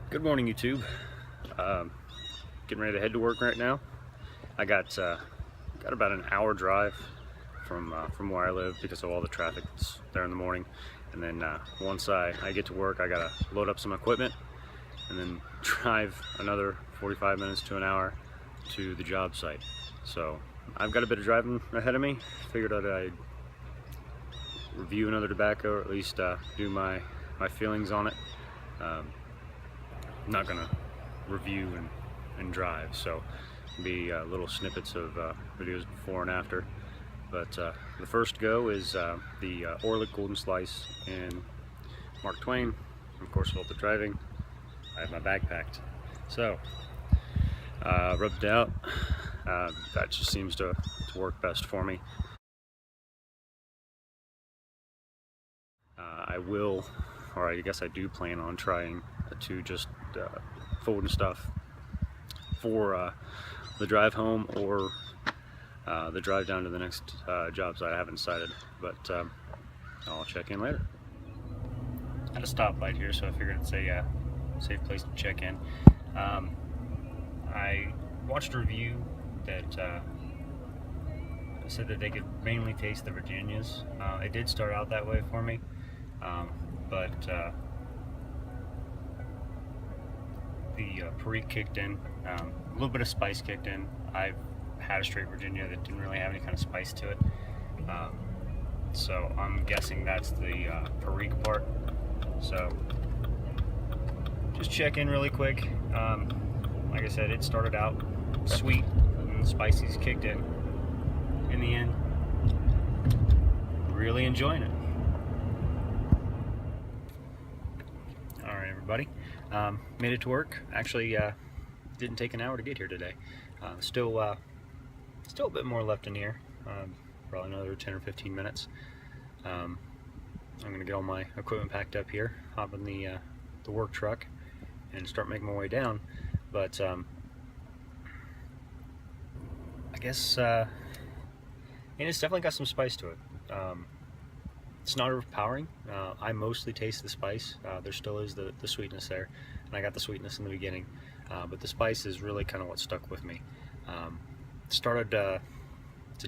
Good morning, YouTube. Getting ready to head to work right now. I got about an hour drive from where I live because of all the traffic that's there in the morning. And then once I get to work, I gotta load up some equipment and then drive another 45 minutes to an hour to the job site. So I've got a bit of driving ahead of me. Figured that I'd review another tobacco, or at least do my feelings on it. I'm not gonna review and drive, so it'll be little snippets of videos before and after. But the first go is the Orlik Golden Sliced in Mark Twain. Of course, with the driving, I have my bag packed. So rubbed it out. That just seems to work best for me. I will, or I guess I do plan on trying to just folding stuff for the drive home or the drive down to the next job site. I haven't decided, but I'll check in later. At a stoplight here, so I figured it's a safe place to check in. I watched a review that said that they could mainly taste the Virginias. It did start out that way for me, but the Perique kicked in, a little bit of spice kicked in. I've had a straight Virginia that didn't really have any kind of spice to it, so I'm guessing that's the Perique part. So just check in really quick. Like I said, it started out sweet and the spices kicked in. In the end, really enjoying it. Alright, everybody, made it to work. Actually didn't take an hour to get here today. Still a bit more left in here, probably another 10 or 15 minutes. I'm gonna get all my equipment packed up here, hop in the work truck and start making my way down. But I guess and it's definitely got some spice to it. It's not overpowering. I mostly taste the spice. There still is the sweetness there, and I got the sweetness in the beginning, but the spice is really kind of what stuck with me. Started to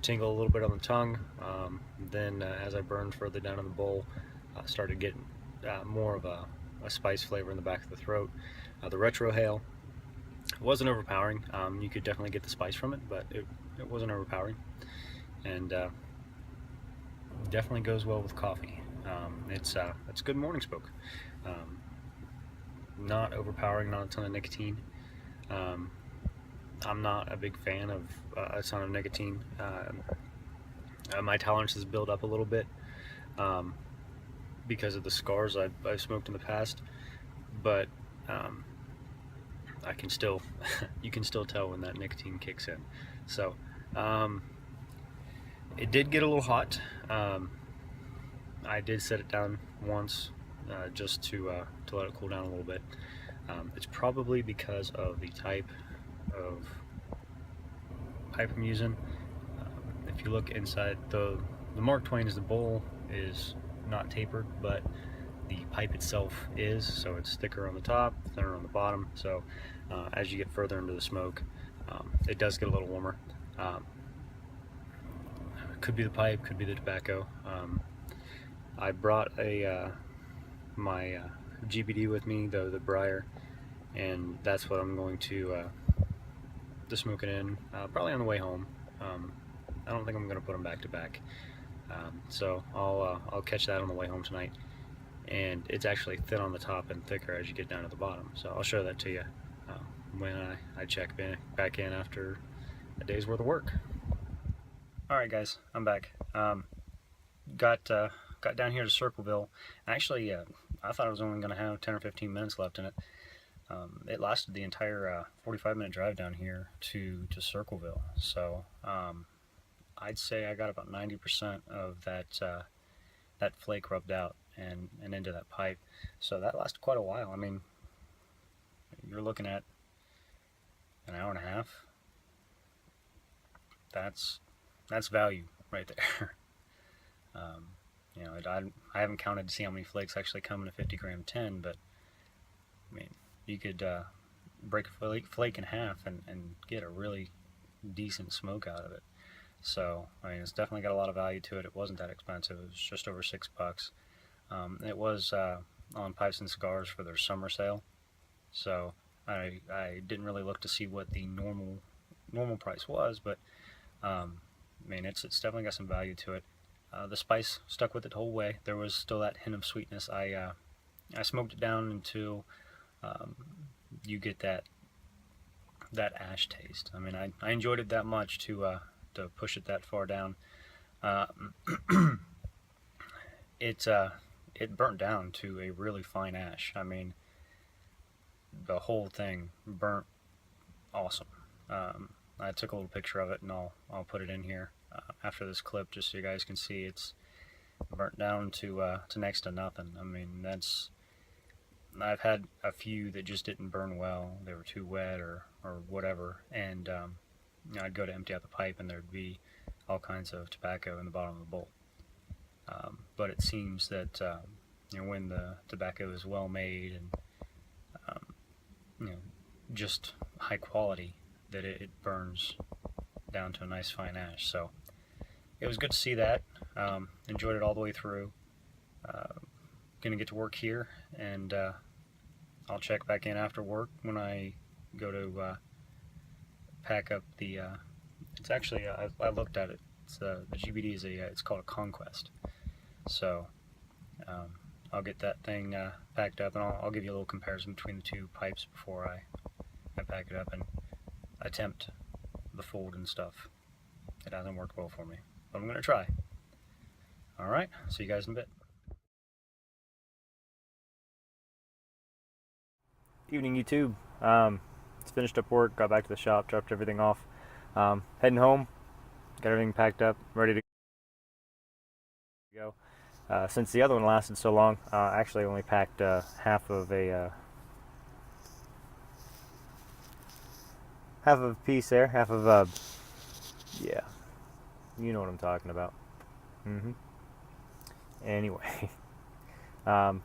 tingle a little bit on the tongue, then as I burned further down in the bowl, started getting more of a spice flavor in the back of the throat. The retrohale wasn't overpowering. You could definitely get the spice from it, but it wasn't overpowering. And definitely goes well with coffee. It's good morning smoke. Not overpowering, not a ton of nicotine. I'm not a big fan of a ton of nicotine. My tolerance has built up a little bit because of the scars I've smoked in the past, but I can still you can still tell when that nicotine kicks in. So it did get a little hot. I did set it down once just to let it cool down a little bit. It's probably because of the type of pipe I'm using. If you look inside, the Mark Twain, the bowl is not tapered, but the pipe itself is, so it's thicker on the top, thinner on the bottom. So as you get further into the smoke, it does get a little warmer. Could be the pipe, could be the tobacco. I brought my GBD with me, the briar, and that's what I'm going to smoke it in, probably on the way home. I don't think I'm going to put them back to back, so I'll catch that on the way home tonight. And it's actually thin on the top and thicker as you get down to the bottom, so I'll show that to you when I check back in after a day's worth of work. Alright guys, I'm back. Got down here to Circleville. Actually, I thought I was only going to have 10 or 15 minutes left in it. It lasted the entire 45-minute drive down here to Circleville. So I'd say I got about 90% of that flake rubbed out and into that pipe. So that lasted quite a while. I mean, you're looking at an hour and a half. That's value right there. You know, I haven't counted to see how many flakes actually come in a 50-gram tin, but I mean, you could break a flake in half and get a really decent smoke out of it. So, I mean, it's definitely got a lot of value to it. It wasn't that expensive. It was just over $6. It was on Pipes and Cigars for their summer sale. So I didn't really look to see what the normal price was, but I mean, it's definitely got some value to it. The spice stuck with it the whole way. There was still that hint of sweetness. I smoked it down until you get that ash taste. I mean, I enjoyed it that much to push it that far down. It burnt down to a really fine ash. I mean, the whole thing burnt awesome. I took a little picture of it, and I'll put it in here after this clip, just so you guys can see it's burnt down to next to nothing. I mean, I've had a few that just didn't burn well. They were too wet or whatever, and I'd go to empty out the pipe, and there'd be all kinds of tobacco in the bottom of the bowl. But it seems that when the tobacco is well made and just high quality, that it burns down to a nice fine ash. So it was good to see that. Enjoyed it all the way through. Gonna get to work here, and I'll check back in after work when I go to pack up the. It's actually I looked at it. It's the GBD is it's called a Conquest. So I'll get that thing packed up, and I'll give you a little comparison between the two pipes before I pack it up and attempt the fold and stuff. It hasn't worked well for me, but I'm going to try. Alright, see you guys in a bit. Evening, YouTube. Just finished up work, got back to the shop, dropped everything off. Heading home, got everything packed up, ready to go. Since the other one lasted so long, I actually only packed half of a piece there, half of yeah, you know what I'm talking about. Anyway,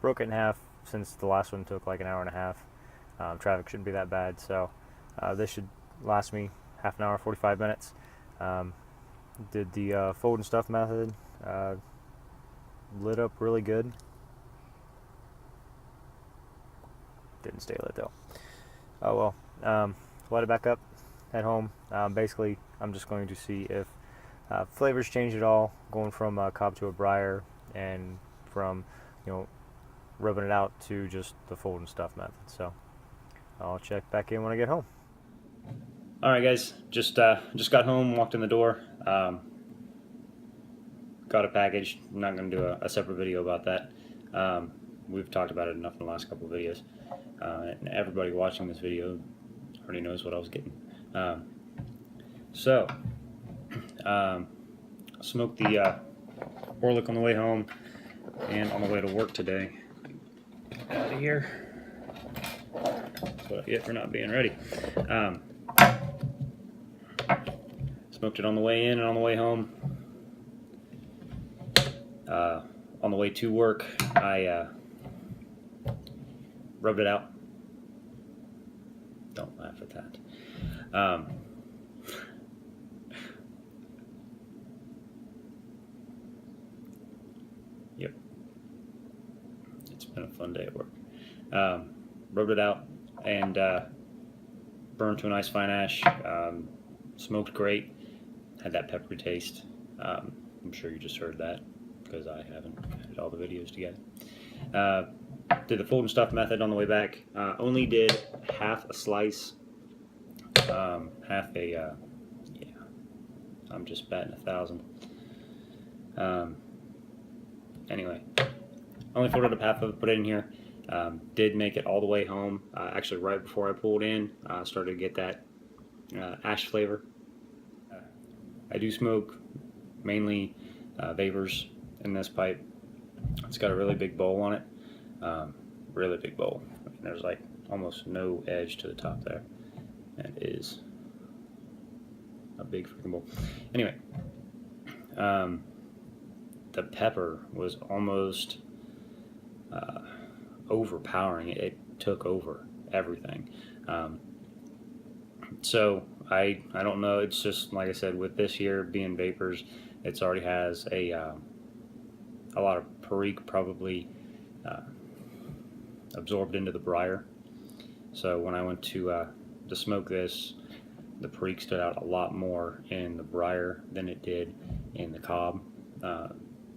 broke it in half since the last one took like an hour and a half. Traffic shouldn't be that bad, so this should last me half an hour, 45 minutes. Did the fold and stuff method. Lit up really good. Didn't stay lit though. Oh well. Light it back up. Head home. Basically, I'm just going to see if flavors change at all, going from cob to a briar, and from rubbing it out to just the fold and stuff method. So I'll check back in when I get home. All right, guys. Just got home. Walked in the door. Got a package. I'm not going to do a separate video about that. We've talked about it enough in the last couple of videos. And everybody watching this video already knows what I was getting. Smoked the Orlik on the way home and on the way to work today. Get out of here. That's what I get for not being ready. Smoked it on the way in and on the way home. On the way to work, I rubbed it out. Don't laugh at that. Yep. It's been a fun day at work. Rubbed it out and burned to a nice fine ash. Smoked great. Had that peppery taste. I'm sure you just heard that, because I haven't had all the videos together. Did the fold and stuff method on the way back. Only did half a slice. Yeah, I'm just batting 1,000. Anyway, only folded up half of it, put it in here. Did make it all the way home. Actually, right before I pulled in, started to get that ash flavor. I do smoke mainly vapors in this pipe. It's got a really big bowl on it. Really big bowl. I mean, there's like almost no edge to the top there. And it is a big freaking bowl. Anyway, the pepper was almost overpowering. It took over, everything. So I don't know. It's just like I said, with this here being vapors, it's already has a lot of perique probably absorbed into the briar. So when I went to smoke this, the perique stood out a lot more in the briar than it did in the cob,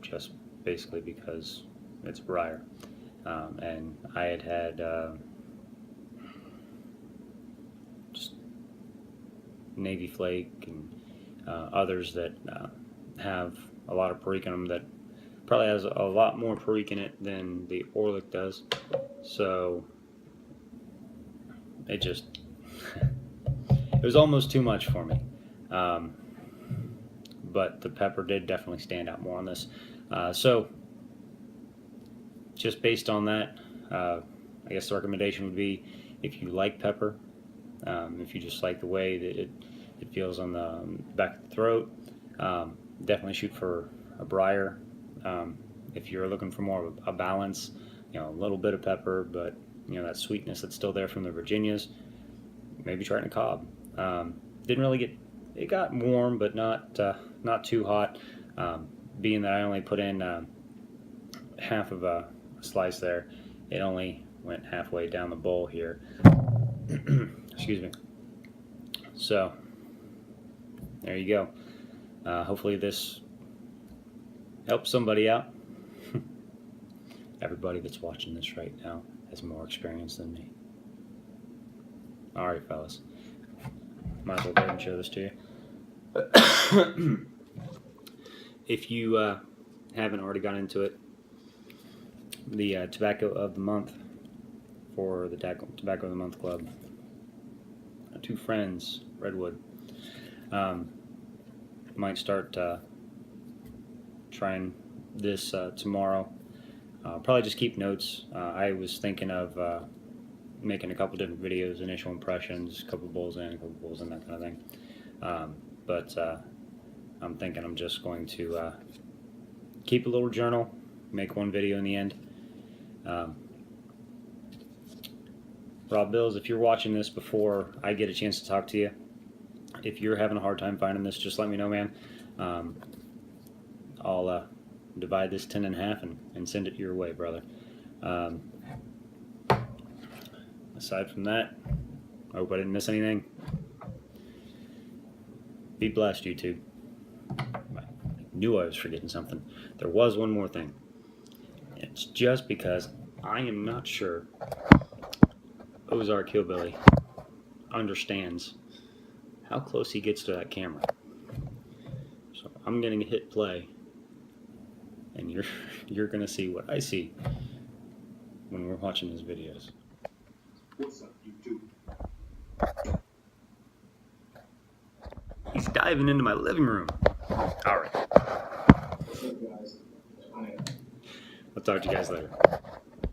just basically because it's briar. And I had just Navy Flake and others that have a lot of perique in them, that probably has a lot more perique in it than the Orlik does. So it just it was almost too much for me. But the pepper did definitely stand out more on this. So just based on that, I guess the recommendation would be, if you like pepper, if you just like the way that it feels on the back of the throat, definitely shoot for a briar. If you're looking for more of a balance, a little bit of pepper, but that sweetness that's still there from the Virginias, maybe try it in a cob. Didn't really get, it got warm, but not too hot. Being that I only put in half of a slice there, it only went halfway down the bowl here. Excuse me. So there you go. Hopefully this helps somebody out. Everybody that's watching this right now has more experience than me. Alright, fellas. Might as well go ahead and show this to you. If you haven't already gone into it, the Tobacco of the Month for the Tobacco of the Month Club, two friends, Redwood, might start trying this tomorrow. Probably just keep notes. I was thinking of making a couple different videos, initial impressions, a couple bowls in, a couple bowls in, that kind of thing. But I'm thinking I'm just going to keep a little journal, make one video in the end. Rob Bills, if you're watching this before I get a chance to talk to you, if you're having a hard time finding this, just let me know, man. I'll divide this 10 in half and send it your way, brother. Aside from that, I hope I didn't miss anything. Be blessed, YouTube. I knew I was forgetting something. There was one more thing. It's just because I am not sure Ozark Hillbilly understands how close he gets to that camera. So I'm going to hit play, and you're going to see what I see when we're watching his videos. What's up, YouTube? He's diving into my living room. All right. What's up, guys? I'll talk to you guys later.